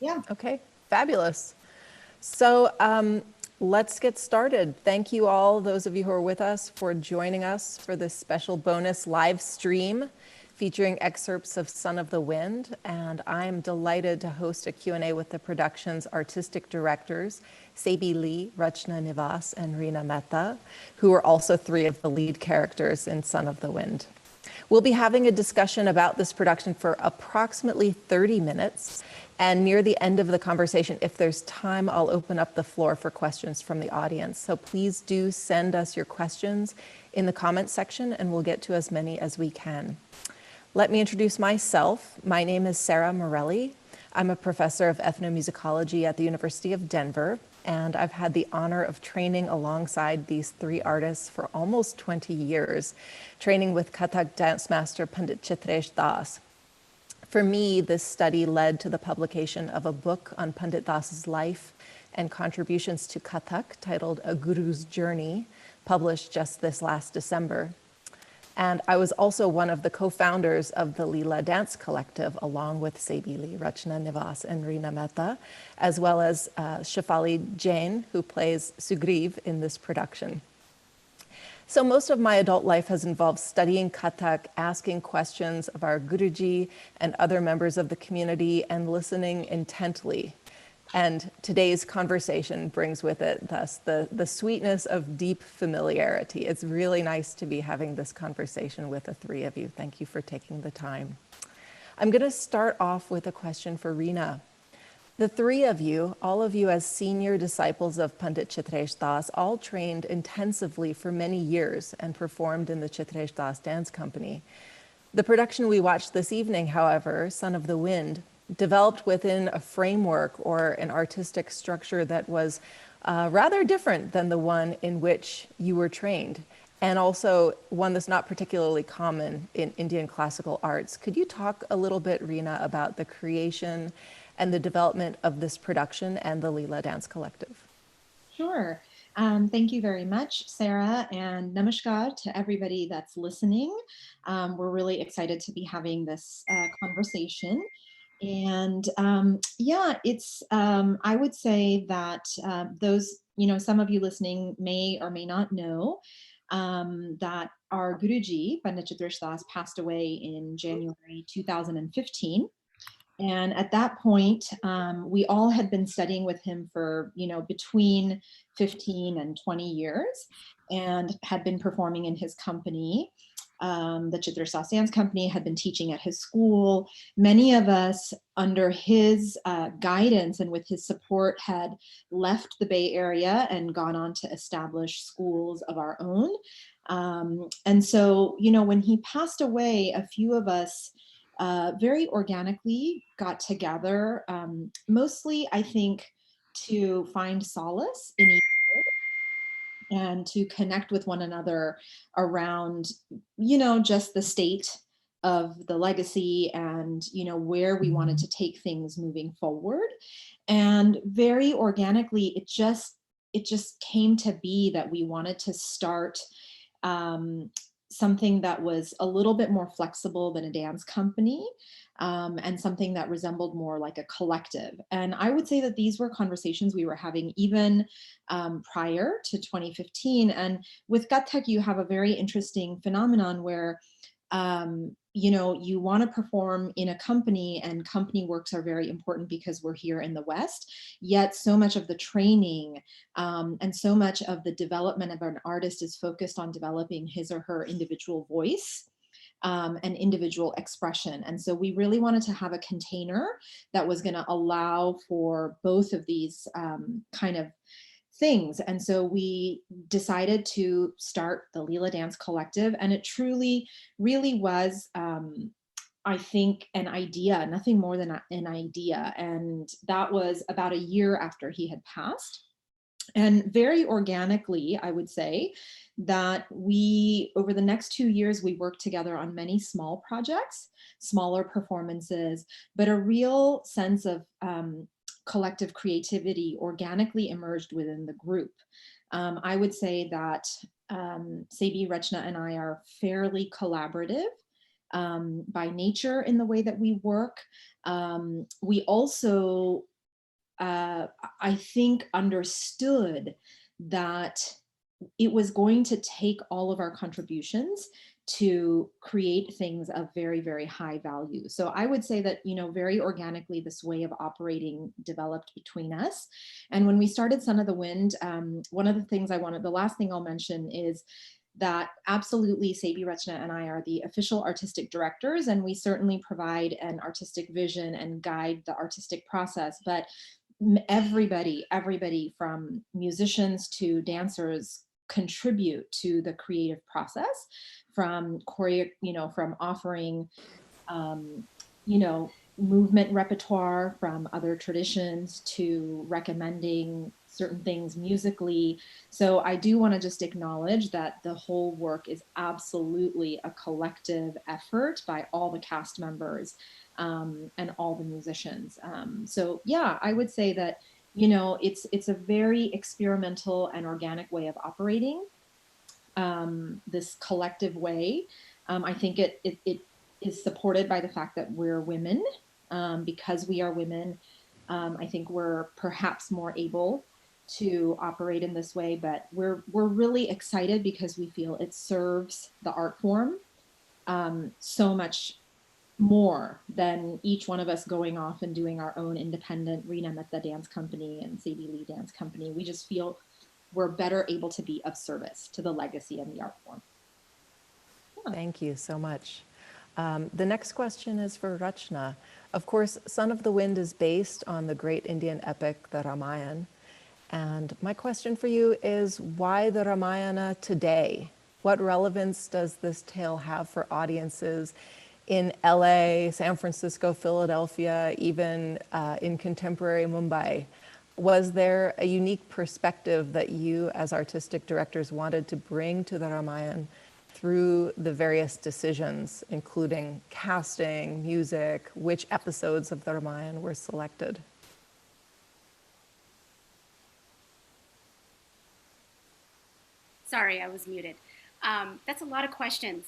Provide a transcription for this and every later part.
Yeah. Okay, fabulous. So let's get started. Thank you all, those of you who are with us, for joining us for this special bonus live stream featuring excerpts of Son of the Wind. And I'm delighted to host a Q&A with the production's artistic directors, Seibi Lee, Rachna Nivas, and Rina Mehta, who are also three of the lead characters in Son of the Wind. We'll be having a discussion about this production for approximately 30 minutes. And near the end of the conversation, if there's time, I'll open up the floor for questions from the audience. So please do send us your questions in the comments section, and we'll get to as many as we can. Let me introduce myself. My name is Sarah Morelli. I'm a professor of ethnomusicology at the University of Denver, and I've had the honor of training alongside these three artists for almost 20 years, training with Kathak dance master Pandit Chitresh Das. For me, this study led to the publication of a book on Pandit Das's life and contributions to Kathak titled A Guru's Journey, published just this last December. And I was also one of the co-founders of the Leela Dance Collective, along with Seibi Lee, Rachna Nivas, and Rina Mehta, as well as Shefali Jain, who plays Sugriv in this production. So most of my adult life has involved studying Kathak, asking questions of our Guruji and other members of the community, and listening intently. And today's conversation brings with it thus the sweetness of deep familiarity. It's really nice to be having this conversation with the three of you. Thank you for taking the time. I'm going to start off with a question for Rina. The three of you, all of you as senior disciples of Pandit Chitresh Das, all trained intensively for many years and performed in the Chitresh Das Dance Company. The production we watched this evening, however, Son of the Wind, developed within a framework or an artistic structure that was rather different than the one in which you were trained, and also one that's not particularly common in Indian classical arts. Could you talk a little bit, Rina, about the creation and the development of this production and the Leela Dance Collective? Sure. Thank you very much, Sarah, and namaskar to everybody that's listening. We're really excited to be having this conversation. And yeah, it's, I would say that those, some of you listening may or may not know that our Guruji, Pandit Chitresh Das, passed away in January 2015. And at that point, we all had been studying with him for, between 15 and 20 years, and had been performing in his company. The Chitresh Das Dance Company, had been teaching at his school. Many of us, under his guidance and with his support, had left the Bay Area and gone on to establish schools of our own. And so, when he passed away, a few of us very organically got together, mostly, I think, to find solace in each other and to connect with one another around, just the state of the legacy and, where we wanted to take things moving forward. And very organically, it just came to be that we wanted to start something that was a little bit more flexible than a dance company, and something that resembled more like a collective. And I would say that these were conversations we were having even prior to 2015. And with Kathak, you have a very interesting phenomenon where you want to perform in a company, and company works are very important because we're here in the West. Yet so much of the training and so much of the development of an artist is focused on developing his or her individual voice and individual expression. And so we really wanted to have a container that was going to allow for both of these kind of things. And so we decided to start the Leela Dance Collective, and it truly, really was, I think, an idea, nothing more than an idea. And that was about a year after he had passed. And very organically, I would say that over the next 2 years, we worked together on many small projects, smaller performances, but a real sense of collective creativity organically emerged within the group. I would say that Seibi, Rachna, and I are fairly collaborative by nature in the way that we work. We also I think, understood that it was going to take all of our contributions to create things of very, very high value. So I would say that, very organically, this way of operating developed between us. And when we started Son of the Wind, one of the things the last thing I'll mention is that absolutely Seibi, Rachna, and I are the official artistic directors, and we certainly provide an artistic vision and guide the artistic process. But everybody from musicians to dancers contribute to the creative process, from from offering movement repertoire from other traditions to recommending certain things musically. So I do want to just acknowledge that the whole work is absolutely a collective effort by all the cast members, and all the musicians. So yeah, I would say that, it's a very experimental and organic way of operating, this collective way. I think it is supported by the fact that we're women. Because we are women, I think we're perhaps more able to operate in this way, but we're really excited because we feel it serves the art form so much more than each one of us going off and doing our own independent Rina Mehta dance company and Seibi Lee dance company. We just feel we're better able to be of service to the legacy and the art form. Yeah. Thank you so much. The next question is for Rachna. Of course, Son of the Wind is based on the great Indian epic, the Ramayana. And my question for you is, why the Ramayana today? What relevance does this tale have for audiences in LA, San Francisco, Philadelphia, even in contemporary Mumbai? Was there a unique perspective that you as artistic directors wanted to bring to the Ramayana through the various decisions, including casting, music, which episodes of the Ramayana were selected? Sorry, I was muted. That's a lot of questions.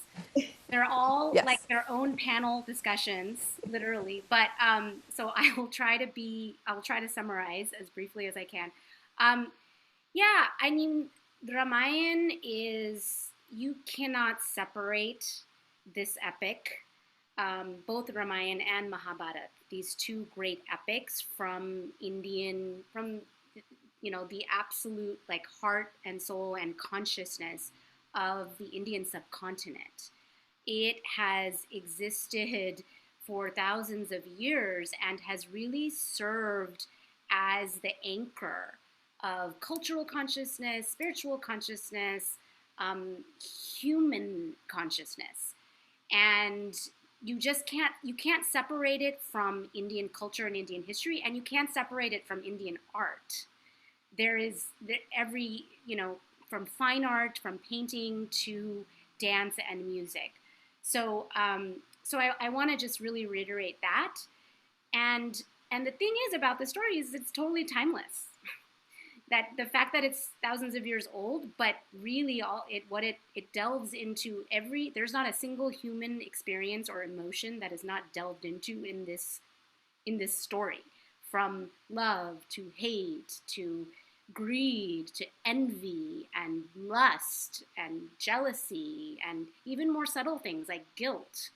They're all Yes. like their own panel discussions, literally. But so I'll try to summarize as briefly as I can. Yeah, I mean, the Ramayana is, you cannot separate this epic, both Ramayana and Mahabharata, these two great epics from the absolute like heart and soul and consciousness of the Indian subcontinent. It has existed for thousands of years and has really served as the anchor of cultural consciousness, spiritual consciousness, human consciousness. And you can't separate it from Indian culture and Indian history, and you can't separate it from Indian art. There is from fine art, from painting to dance and music. So I want to just really reiterate that. And the thing is about the story is it's totally timeless. That the fact that it's thousands of years old, but really it delves into there's not a single human experience or emotion that is not delved into in this story, from love to hate to greed to envy and lust and jealousy and even more subtle things like guilt,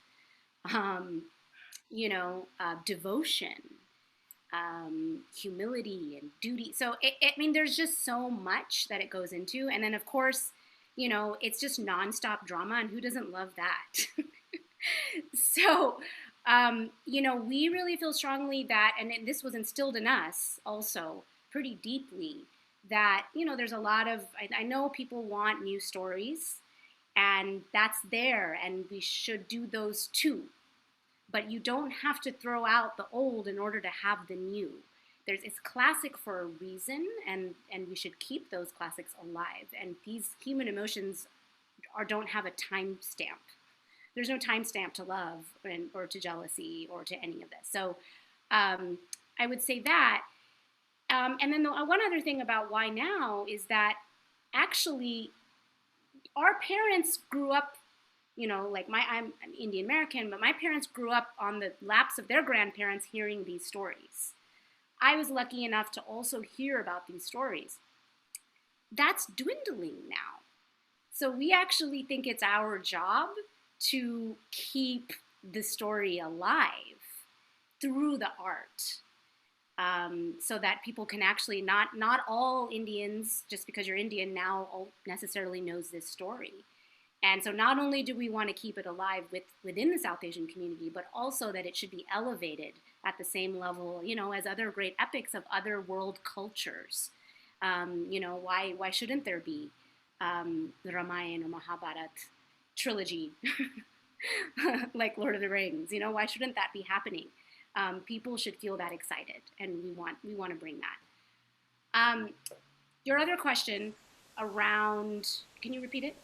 devotion, humility and duty. So I mean, there's just so much that it goes into. And then of course, it's just nonstop drama, and who doesn't love that? So, we really feel strongly that, and this was instilled in us also pretty deeply, that, there's a lot of, I know people want new stories, and that's there, and we should do those too. But you don't have to throw out the old in order to have the new. It's classic for a reason, and we should keep those classics alive. And these human emotions don't have a time stamp. There's no time stamp to love or to jealousy or to any of this. So I would say that. And then one other thing about why now is that actually our parents grew up, like I'm Indian American, but my parents grew up on the laps of their grandparents hearing these stories. I was lucky enough to also hear about these stories. That's dwindling now. So we actually think it's our job to keep the story alive through the art, so that people can actually not all Indians, just because you're Indian now, all necessarily knows this story. And so not only do we want to keep it alive within the South Asian community, but also that it should be elevated at the same level, as other great epics of other world cultures. Why shouldn't there be the Ramayana or Mahabharata trilogy like Lord of the Rings? Why shouldn't that be happening? People should feel that excited, and we want to bring that. Your other question around, can you repeat it?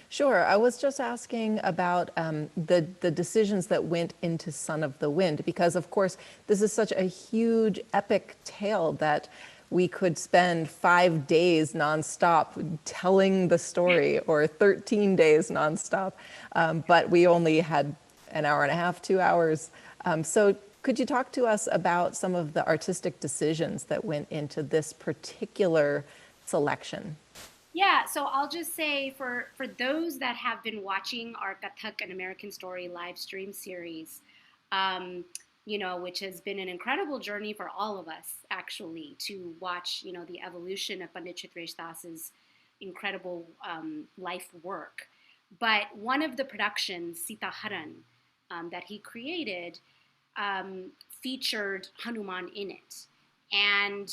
Sure. I was just asking about the decisions that went into Son of the Wind, because of course this is such a huge epic tale that we could spend 5 days nonstop telling the story, or 13 days nonstop, but we only had an hour and a half, 2 hours. So could you talk to us about some of the artistic decisions that went into this particular selection? Yeah, so I'll just say for those that have been watching our Kathak, an American Story live stream series, which has been an incredible journey for all of us, actually, to watch, the evolution of Pandit Chitresh Das's incredible life work. But one of the productions, Sita Haran, that he created, featured Hanuman in it. And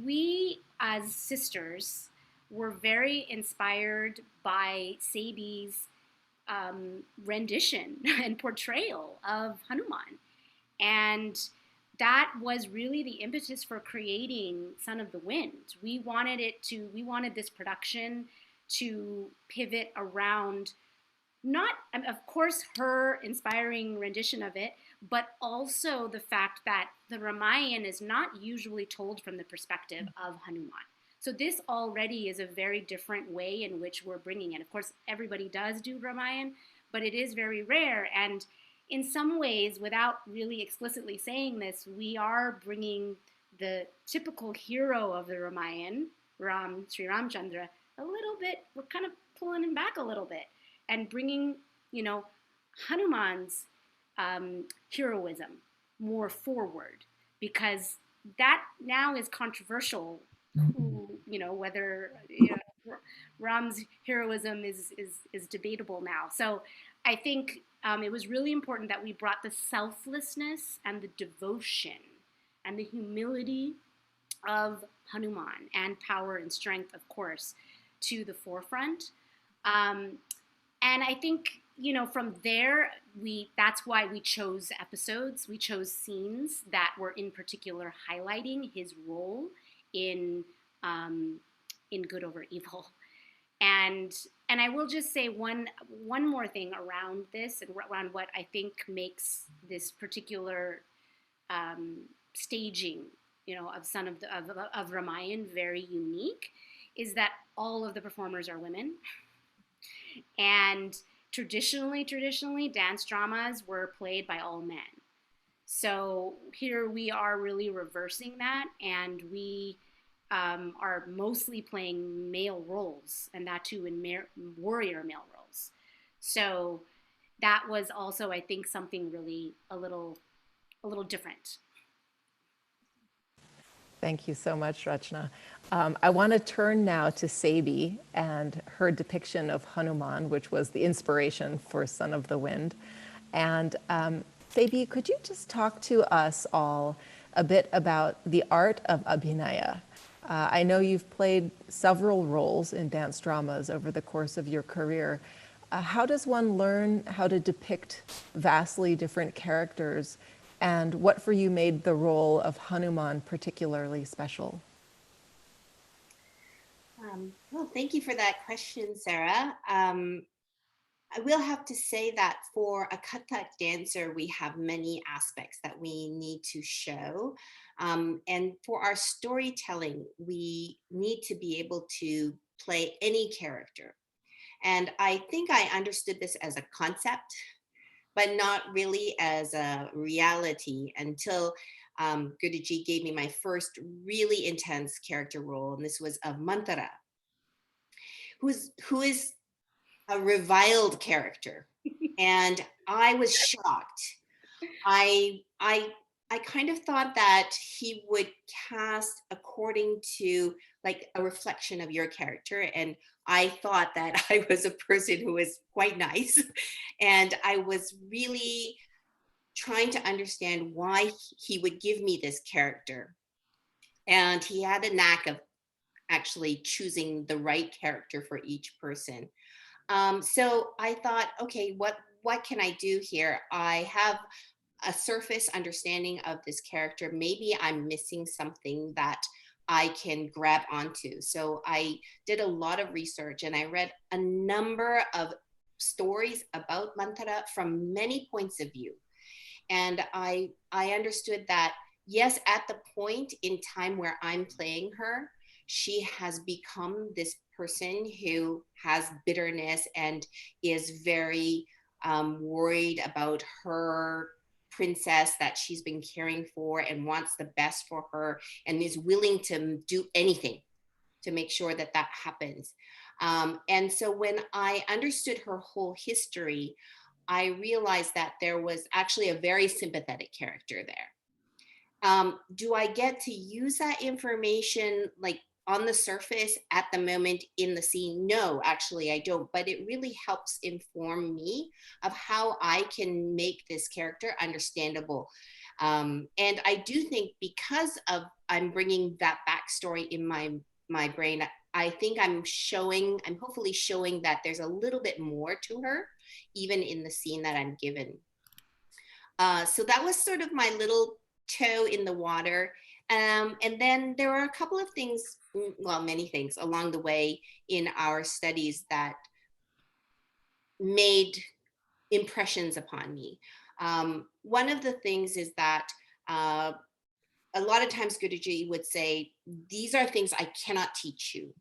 we, as sisters, were very inspired by Seibi's rendition and portrayal of Hanuman. And that was really the impetus for creating Son of the Wind. We wanted this production to pivot around not, of course, her inspiring rendition of it, but also the fact that the Ramayana is not usually told from the perspective of Hanuman. So this already is a very different way in which we're bringing it. Of course, everybody does do Ramayana, but it is very rare. And in some ways, without really explicitly saying this, we are bringing the typical hero of the Ramayana, Sri Ramchandra, a little bit, we're kind of pulling him back a little bit and bringing, Hanuman's heroism more forward, because that now is controversial. Whether Ram's heroism is debatable now. So I think it was really important that we brought the selflessness and the devotion and the humility of Hanuman, and power and strength, of course, to the forefront. And I think, from there, that's why we chose episodes. We chose scenes that were in particular highlighting his role in good over evil. And I will just say one more thing around this, and around what I think makes this particular staging, of of Ramayana very unique, is that all of the performers are women. And traditionally, dance dramas were played by all men. So here we are really reversing that, and we are mostly playing male roles, and that too in warrior male roles. So that was also, I think, something really a little different. Thank you so much, Rachna. I want to turn now to Seibi and her depiction of Hanuman, which was the inspiration for Son of the Wind. And Seibi, could you just talk to us all a bit about the art of abhinaya? I know you've played several roles in dance dramas over the course of your career. How does one learn how to depict vastly different characters, and what for you made the role of Hanuman particularly special? Well, thank you for that question, Sarah. I will have to say that for a Kathak dancer, we have many aspects that we need to show. And for our storytelling, we need to be able to play any character. And I think I understood this as a concept, but not really as a reality until Guruji gave me my first really intense character role, and this was of Mantara, who is a reviled character. And I was shocked. I kind of thought that he would cast according to like a reflection of your character. And I thought that I was a person who was quite nice. And I was really trying to understand why he would give me this character. And he had a knack of actually choosing the right character for each person. So I thought, okay, what can I do here? I have a surface understanding of this character. Maybe I'm missing something that I can grab onto. So I did a lot of research and I read a number of stories about Mantara from many points of view. And I understood that, yes, at the point in time where I'm playing her, she has become this person who has bitterness and is very worried about her princess that she's been caring for and wants the best for her and is willing to do anything to make sure that that happens. And so when I understood her whole history, I realized that there was actually a very sympathetic character there. Do I get to use that information like on the surface at the moment in the scene? No, actually I don't, but it really helps inform me of how I can make this character understandable. And I do think because of I'm bringing that backstory in my brain, I think I'm hopefully showing that there's a little bit more to her, even in the scene that I'm given. So that was sort of my little toe in the water. And then there were a couple of things, well, many things along the way in our studies that made impressions upon me. One of the things is that a lot of times Guruji would say, these are things I cannot teach you.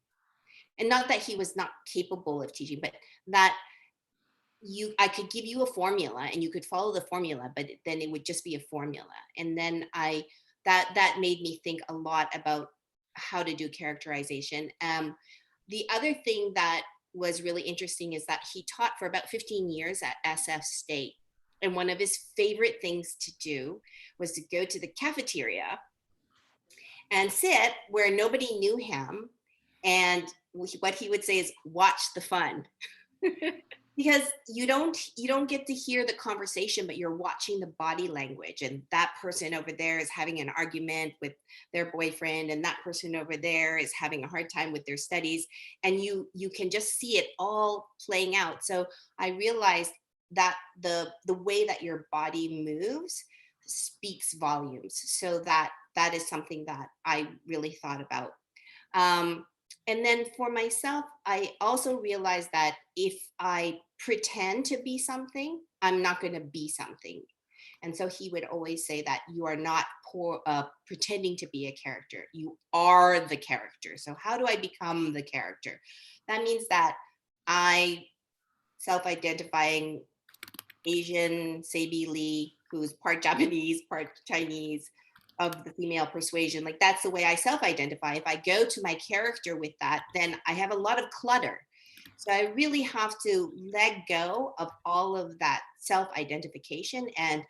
And not that he was not capable of teaching, but that I could give you a formula and you could follow the formula, but then it would just be a formula. And then that made me think a lot about how to do characterization. The other thing that was really interesting is that he taught for about 15 years at SF State. And one of his favorite things to do was to go to the cafeteria and sit where nobody knew him. And what he would say is, watch the fun. Because you don't get to hear the conversation, but you're watching the body language, and that person over there is having an argument with their boyfriend, and that person over there is having a hard time with their studies, and you can just see it all playing out. So I realized that the way that your body moves speaks volumes. So that is something that I really thought about. And then for myself, I also realized that if I pretend to be something, I'm not going to be something. And so he would always say that you are not pretending to be a character. You are the character. So how do I become the character? That means that I, self-identifying Asian Seibi Lee, who's part Japanese, part Chinese, of the female persuasion, like that's the way I self-identify. If I go to my character with that, then I have a lot of clutter. So I really have to let go of all of that self-identification and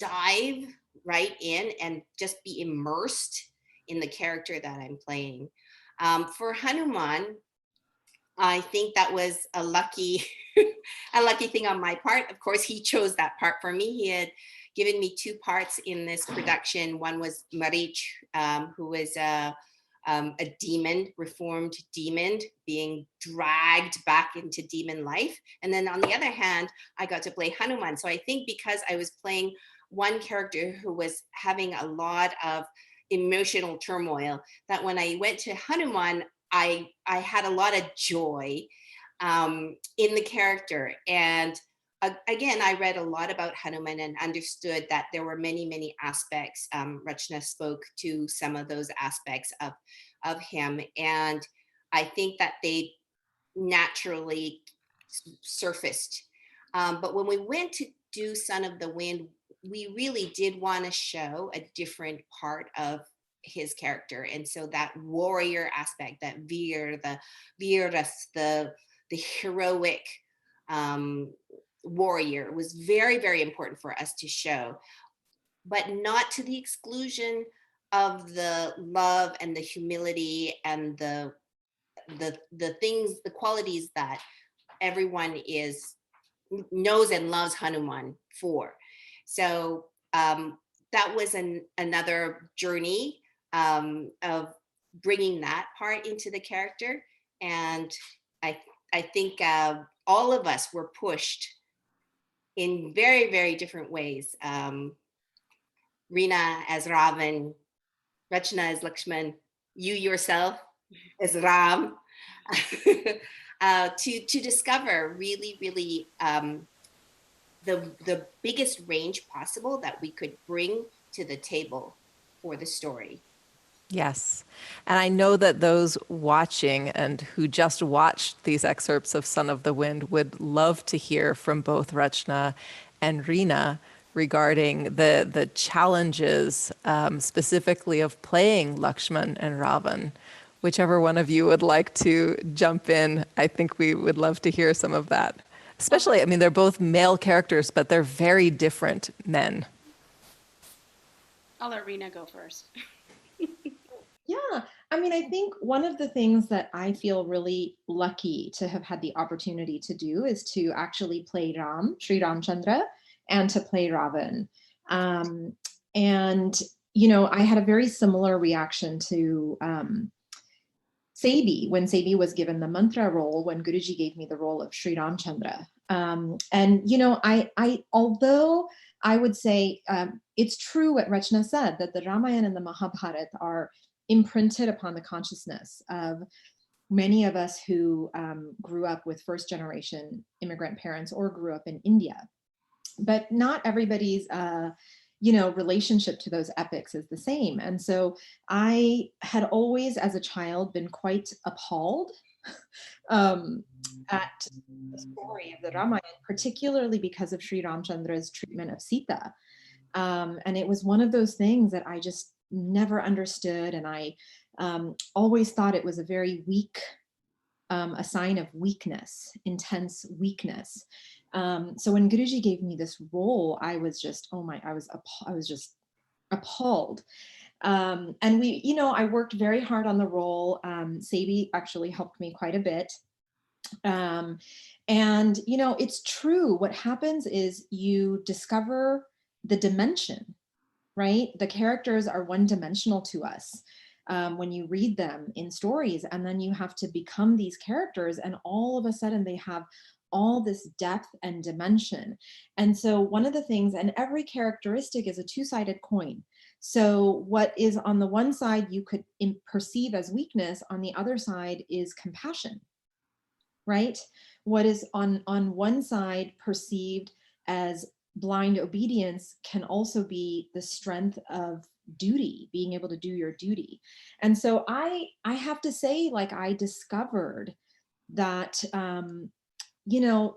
dive right in and just be immersed in the character that I'm playing. For Hanuman, I think that was a lucky a lucky thing on my part. Of course, he chose that part for me. He had given me two parts in this production. One was Marich, who was a demon, reformed demon, being dragged back into demon life. And then on the other hand, I got to play Hanuman. So I think because I was playing one character who was having a lot of emotional turmoil, that when I went to Hanuman, I had a lot of joy in the character. And again, I read a lot about Hanuman and understood that there were many, many aspects. Rachna spoke to some of those aspects of him. And I think that they naturally surfaced. But when we went to do Son of the Wind, we really did want to show a different part of his character. And so that warrior aspect, that the heroic warrior was very, very important for us to show, but not to the exclusion of the love and the humility and the things, the qualities that everyone knows and loves Hanuman for. So that was another journey of bringing that part into the character. And I think all of us were pushed in very, very different ways. Rina as Ravan, Rachna as Lakshman, you yourself as Ram, to discover really, really the biggest range possible that we could bring to the table for the story. Yes. And I know that those watching and who just watched these excerpts of Son of the Wind would love to hear from both Rachna and Rina regarding the challenges specifically of playing Lakshman and Ravan. Whichever one of you would like to jump in, I think we would love to hear some of that. Especially, I mean, they're both male characters, but they're very different men. I'll let Rina go first. Yeah, I mean, I think one of the things that I feel really lucky to have had the opportunity to do is to actually play Sri Ramchandra, and to play Ravan. And, you know, I had a very similar reaction to Seibi, when Seibi was given the mantra role, when Guruji gave me the role of Sri Ramchandra. And, you know, although I would say it's true what Rachna said, that the Ramayana and the Mahabharata are imprinted upon the consciousness of many of us who grew up with first generation immigrant parents or grew up in India. But not everybody's you know, relationship to those epics is the same. And so I had always, as a child, been quite appalled at the story of the Ramayana, particularly because of Sri Ramchandra's treatment of Sita. And it was one of those things that I just never understood. And I always thought it was a very weak, a sign of weakness, intense weakness. So when Guruji gave me this role, I was just, I was just appalled. And we, you know, I worked very hard on the role. Seibi actually helped me quite a bit. And, you know, it's true. What happens is you discover the dimension, right? The characters are one-dimensional to us when you read them in stories, and then you have to become these characters, and all of a sudden they have all this depth and dimension. And so one of the things, and every characteristic is a two-sided coin. So what is on the one side you could perceive as weakness, on the other side is compassion, right? What is on one side perceived as blind obedience can also be the strength of duty, being able to do your duty. And so I have to say, like, I discovered that, you know,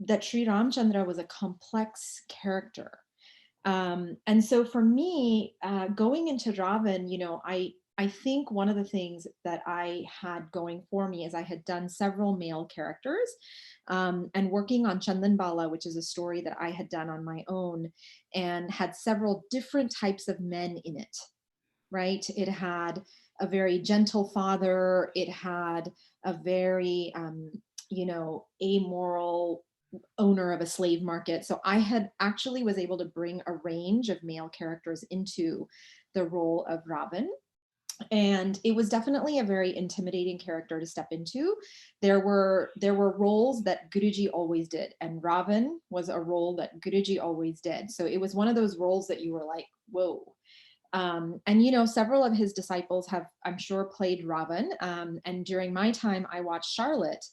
that Sri Ramchandra was a complex character. And so for me, going into Ravan, you know, I think one of the things that I had going for me is I had done several male characters and working on Chandan Bala, which is a story that I had done on my own, and had several different types of men in it, right? It had a very gentle father. It had a very, you know, amoral owner of a slave market. So I had actually was able to bring a range of male characters into the role of Ravan. And it was definitely a very intimidating character to step into. There were roles that Guruji always did, and Ravan was a role that Guruji always did. So it was one of those roles that you were like, whoa. And you know, several of his disciples have, I'm sure, played Ravan. And during my time, I watched Charlotte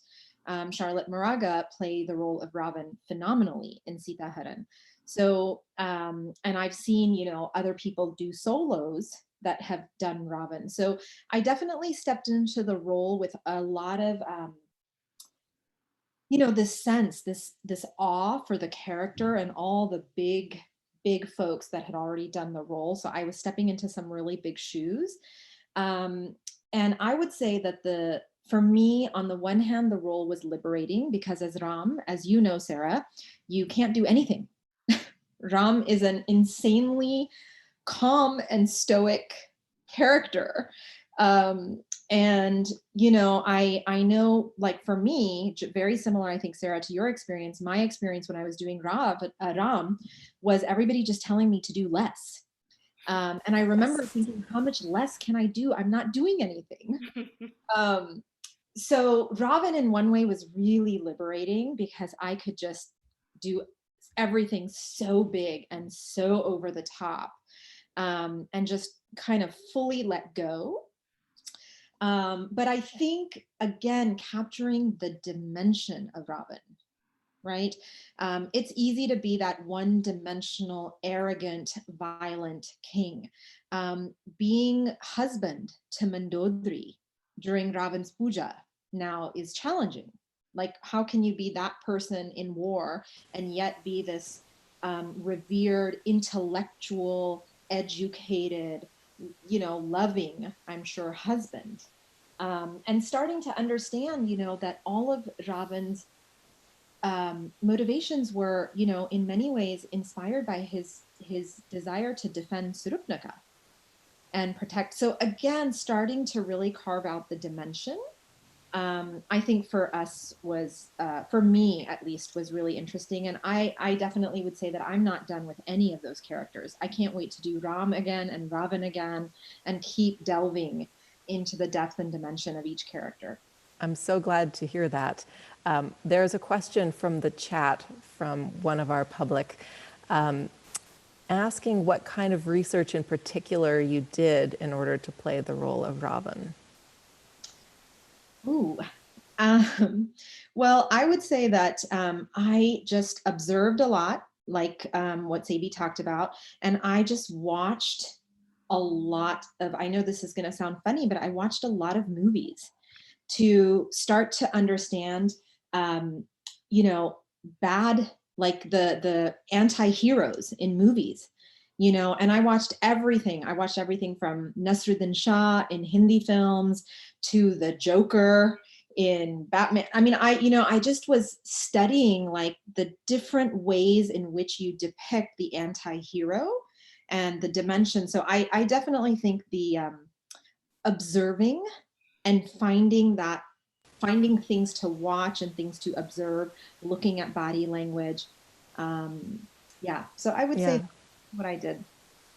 Moraga play the role of Ravan phenomenally in Sita Haran. So, and I've seen, you know, other people do solos that have done Ravan. So I definitely stepped into the role with a lot of, you know, this sense, this awe for the character and all the big big folks that had already done the role. So I was stepping into some really big shoes. And I would say that for me, on the one hand, the role was liberating because as Ram, as you know, Sarah, you can't do anything. Ram is an insanely calm and stoic character. And I know, like, for me, very similar, I think, Sarah, to your experience. My experience when I was doing Ram was everybody just telling me to do less. And I remember thinking, how much less can I do? I'm not doing anything. So Ravan in one way was really liberating because I could just do everything so big and so over the top, and just kind of fully let go. But I think, again, capturing the dimension of Ravan, right? It's easy to be that one-dimensional, arrogant, violent king. Being husband to Mandodri during Ravan's puja now is challenging. Like, how can you be that person in war and yet be this revered, intellectual, educated, loving, I'm sure, husband? And starting to understand, that all of Ravan's motivations were, in many ways inspired by his desire to defend Surupnaka and protect. So again, starting to really carve out the dimension, I think for us was, for me at least, was really interesting. And I definitely would say that I'm not done with any of those characters. I can't wait to do Ram again and Ravan again and keep delving into the depth and dimension of each character. I'm so glad to hear that. There's a question from the chat from one of our public asking what kind of research in particular you did in order to play the role of Ravan. Ooh. Well, I would say that I just observed a lot, like what Seibi talked about, and I just watched a lot of, I know this is going to sound funny, but I watched a lot of movies to start to understand, bad, like the anti-heroes in movies, and I watched everything. I watched everything from Nasruddin Shah in Hindi films to the Joker in Batman. I mean, I just was studying like the different ways in which you depict the anti-hero and the dimension. So I definitely think the observing and finding things to watch and things to observe, looking at body language. Yeah, so I would say what I did.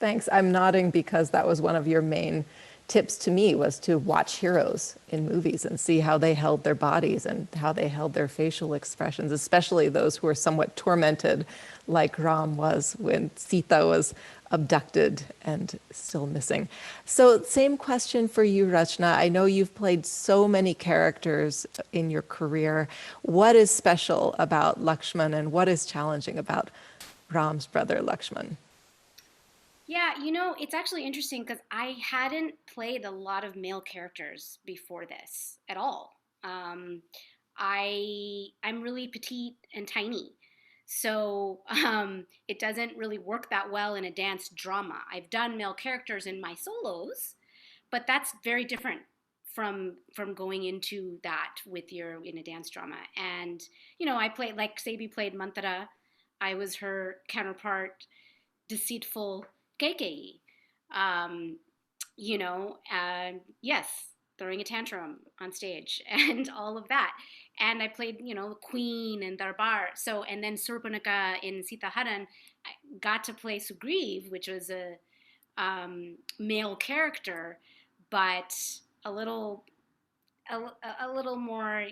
Thanks. I'm nodding because that was one of your main tips to me, was to watch heroes in movies and see how they held their bodies and how they held their facial expressions, especially those who were somewhat tormented, like Ram was when Sita was abducted and still missing. So same question for you, Rachna. I know you've played so many characters in your career. What is special about Lakshman and what is challenging about Ram's brother, Lakshman? Yeah, it's actually interesting because I hadn't played a lot of male characters before this at all. I'm really petite and tiny, so it doesn't really work that well in a dance drama. I've done male characters in my solos, but that's very different from going into that with your in a dance drama. And I played, like Seibi played Mantara. I was her counterpart, deceitful KKE. Um, yes, throwing a tantrum on stage and all of that. And I played, Queen and Darbar. So, and then Surpanaka in Sita Haran, I got to play Sugriv, which was a male character, but a little a little more,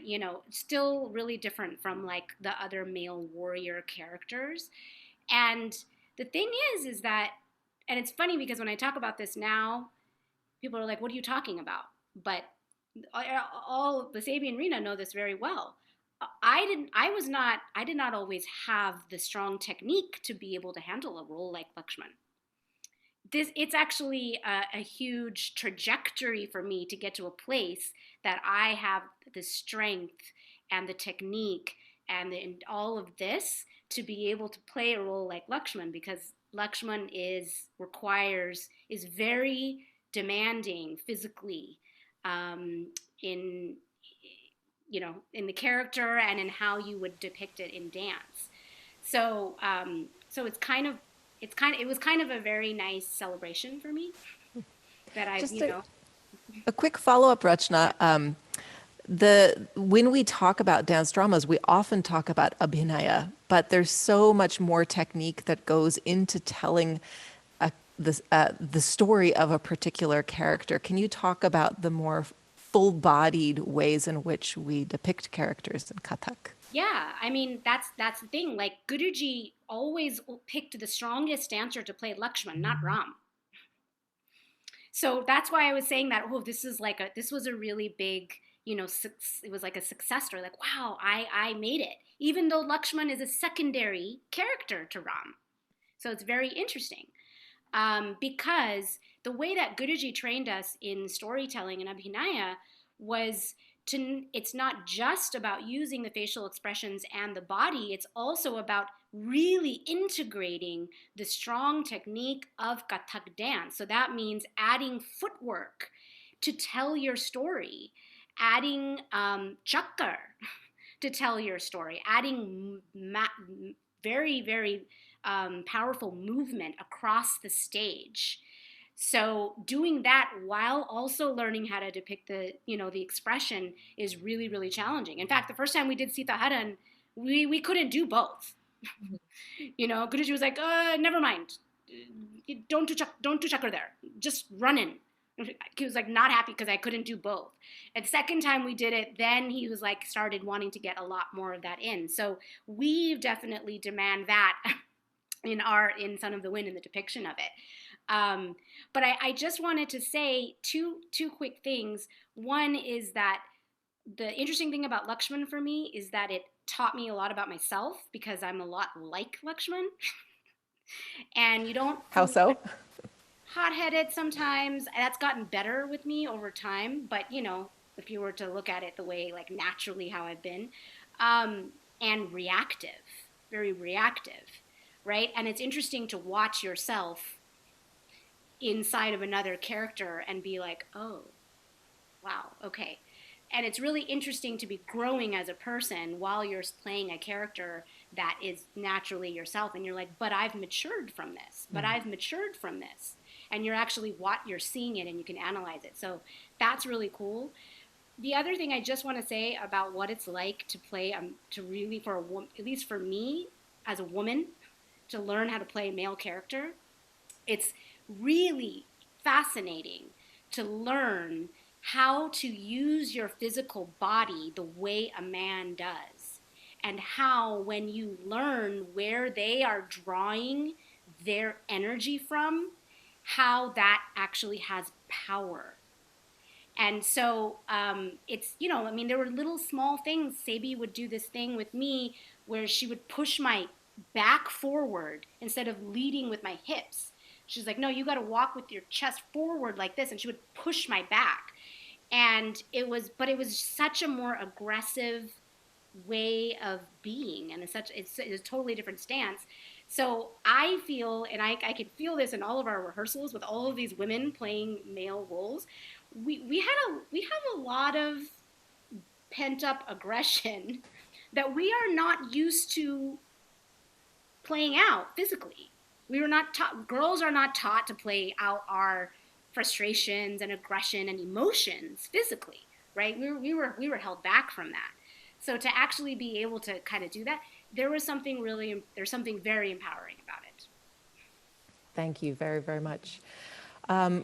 still really different from like the other male warrior characters. And the thing is that, and it's funny because when I talk about this now, people are like, what are you talking about? But all the Seibi and Rina know this very well. I did not always have the strong technique to be able to handle a role like Lakshman. It's actually a huge trajectory for me to get to a place that I have the strength and the technique and all of this to be able to play a role like Lakshman, because Lakshman is very demanding physically, in in the character and in how you would depict it in dance. So it was kind of a very nice celebration for me that Just a quick follow-up, Rachna. When we talk about dance dramas, we often talk about abhinaya, but there's so much more technique that goes into telling the story of a particular character. Can you talk about the more full-bodied ways in which we depict characters in Kathak? Yeah, I mean that's the thing. Like Guruji always picked the strongest dancer to play Lakshman, not Ram. So that's why I was saying that. Oh, this was a really big, it was like a success story. Like, wow, I made it, even though Lakshman is a secondary character to Ram. So it's very interesting, because the way that Guruji trained us in storytelling and abhinaya was it's not just about using the facial expressions and the body, it's also about really integrating the strong technique of Kathak dance. So that means adding footwork to tell your story, adding chakkar to tell your story, adding very, very powerful movement across the stage. So doing that while also learning how to depict the expression is really, really challenging. In fact, the first time we did Sita Haran, we couldn't do both. Guruji was like, never mind. Don't do chakra there. Just run in. He was like not happy because I couldn't do both. And the second time we did it, then he was like started wanting to get a lot more of that in. So we definitely demand that in Son of the Wind, in the depiction of it. But I just wanted to say two quick things. One is that the interesting thing about Lakshman for me is that it taught me a lot about myself, because I'm a lot like Lakshman. And you don't... How so? Hot-headed sometimes. That's gotten better with me over time. But, if you were to look at it the way, like, naturally how I've been. And reactive. Very reactive. Right? And it's interesting to watch yourself inside of another character and be like, oh, wow, okay. And it's really interesting to be growing as a person while you're playing a character that is naturally yourself. And you're like, but I've matured from this. But I've matured from this. And you're actually you're seeing it and you can analyze it. So that's really cool. The other thing I just want to say about what it's like to play, to really, at least for me as a woman, to learn how to play a male character, it's really fascinating to learn how to use your physical body the way a man does. And how, when you learn where they are drawing their energy from, how that actually has power. And so it's, there were little small things. Seibi would do this thing with me where she would push my back forward instead of leading with my hips. She's like, no, you got to walk with your chest forward like this. And she would push my back. And it was such a more aggressive way of being. And it's a totally different stance. So I feel, and I could feel this in all of our rehearsals with all of these women playing male roles. We have a lot of pent up aggression that we are not used to playing out physically. We were not taught, girls are not taught to play out our frustrations and aggression and emotions physically, right? We were held back from that. So to actually be able to kind of do that, there's something very empowering about it. Thank you very, very much.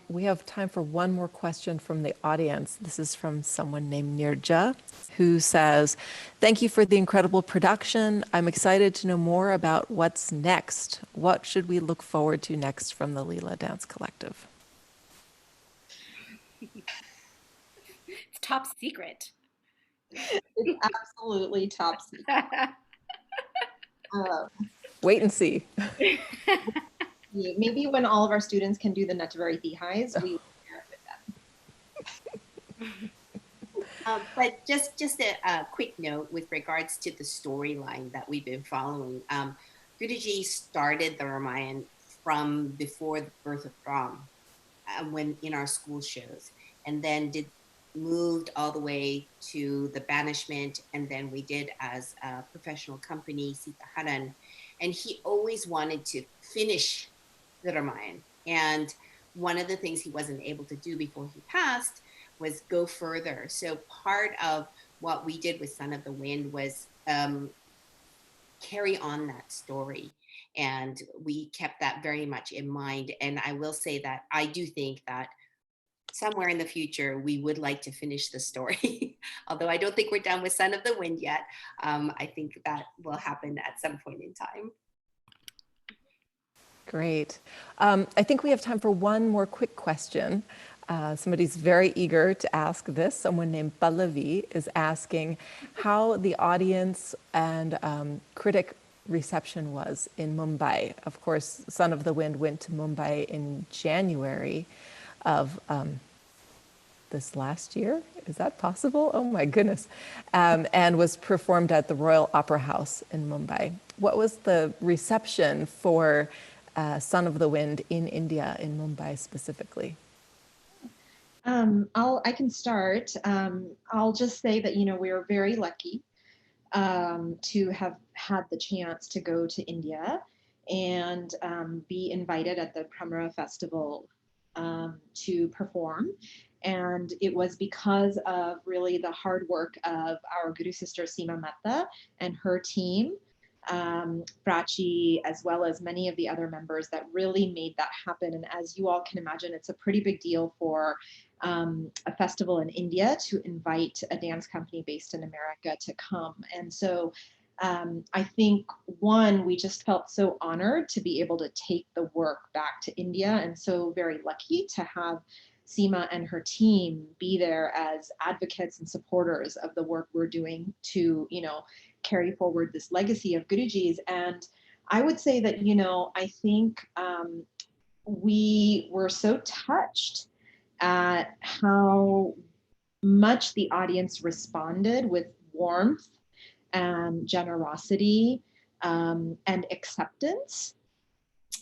We have time for one more question from the audience. This is from someone named Neeraja, who says, thank you for the incredible production. I'm excited to know more about what's next. What should we look forward to next from the Leela Dance Collective? It's top secret. It's absolutely top secret. Wait and see. Maybe when all of our students can do the Nataveri Thihais, we will share it with them. But just a quick note with regards to the storyline that we've been following. Guruji started the Ramayana from before the birth of drama, when in our school shows, and then moved all the way to the banishment, and then we did as a professional company Sita Haran, and he always wanted to finish the Ramayana. And one of the things he wasn't able to do before he passed was go further. So part of what we did with Son of the Wind was carry on that story. And we kept that very much in mind. And I will say that I do think that somewhere in the future, we would like to finish the story. Although I don't think we're done with Son of the Wind yet. I think that will happen at some point in time. Great. I think we have time for one more quick question. Somebody's very eager to ask this. Someone named Pallavi is asking how the audience and critic reception was in Mumbai. Of course, Son of the Wind went to Mumbai in January of this last year. Is that possible? Oh my goodness. And was performed at the Royal Opera House in Mumbai. What was the reception for Son of the Wind in India, in Mumbai specifically? I can start. I'll just say that, we were very lucky to have had the chance to go to India and be invited at the Pramara Festival to perform. And it was because of really the hard work of our Guru sister Seema Metha and her team, Prachi, as well as many of the other members, that really made that happen. And as you all can imagine, it's a pretty big deal for a festival in India to invite a dance company based in America to come. And so I think, one, we just felt so honored to be able to take the work back to India, and so very lucky to have Seema and her team be there as advocates and supporters of the work we're doing to, carry forward this legacy of Guruji's. And I would say that, I think we were so touched at how much the audience responded with warmth and generosity and acceptance.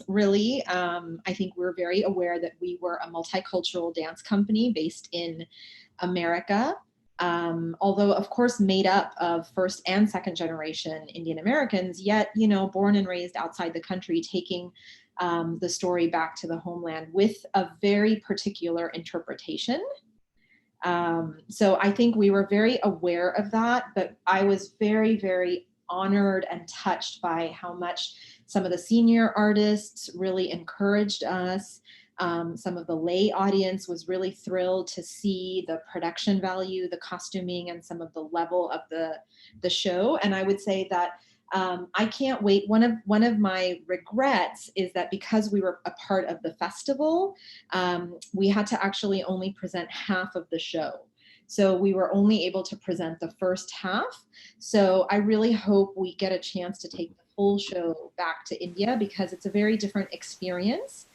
Really, I think we're very aware that we were a multicultural dance company based in America, although of course made up of first and second generation Indian Americans, yet, born and raised outside the country, taking the story back to the homeland with a very particular interpretation. So I think we were very aware of that, but I was very, very honored and touched by how much some of the senior artists really encouraged us. Some of the lay audience was really thrilled to see the production value, the costuming, and some of the level of the show. And I would say that I can't wait. One of my regrets is that because we were a part of the festival, we had to actually only present half of the show. So we were only able to present the first half. So I really hope we get a chance to take the full show back to India, because it's a very different experience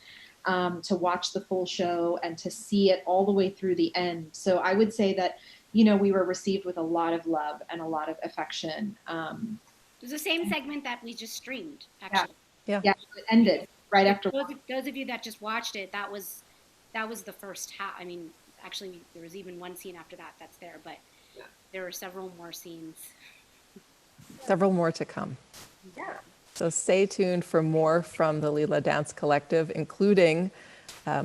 to watch the full show and to see it all the way through the end. So I would say that, we were received with a lot of love and a lot of affection. It was the same segment that we just streamed, actually. Yeah, it ended right after. Those of you that just watched it, that was the first half. I mean, actually, there was even one scene after that that's there, but there were several more scenes. Several more to come. Yeah. So stay tuned for more from the Leela Dance Collective, including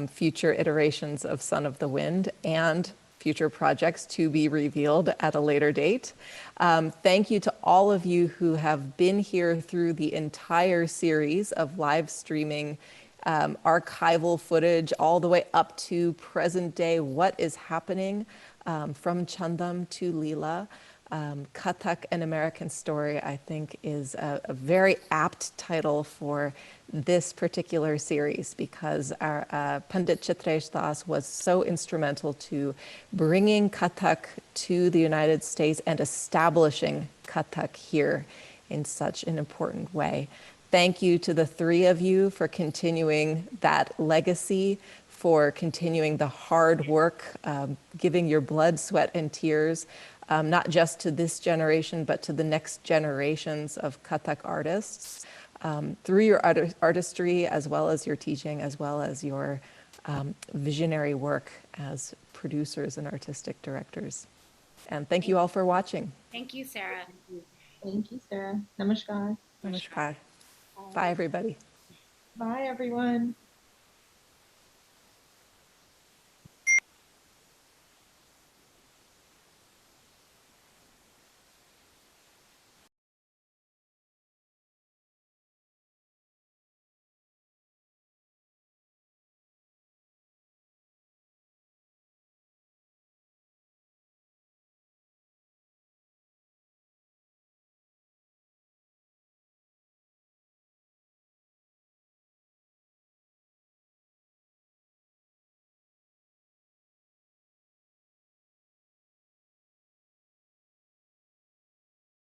future iterations of Son of the Wind and future projects to be revealed at a later date. Thank you to all of you who have been here through the entire series of live streaming archival footage all the way up to present day, what is happening from Chandam to Leela. Kathak, An American Story, I think, is a very apt title for this particular series, because our Pandit Chitresh Das was so instrumental to bringing Kathak to the United States and establishing Kathak here in such an important way. Thank you to the three of you for continuing that legacy, for continuing the hard work, giving your blood, sweat, and tears, not just to this generation, but to the next generations of Kathak artists. through your artistry, as well as your teaching, as well as your visionary work as producers and artistic directors. And thank you all for watching. Thank you, Sarah. Thank you, Sarah. Namaskar. Namaskar. Bye, everybody. Bye, everyone.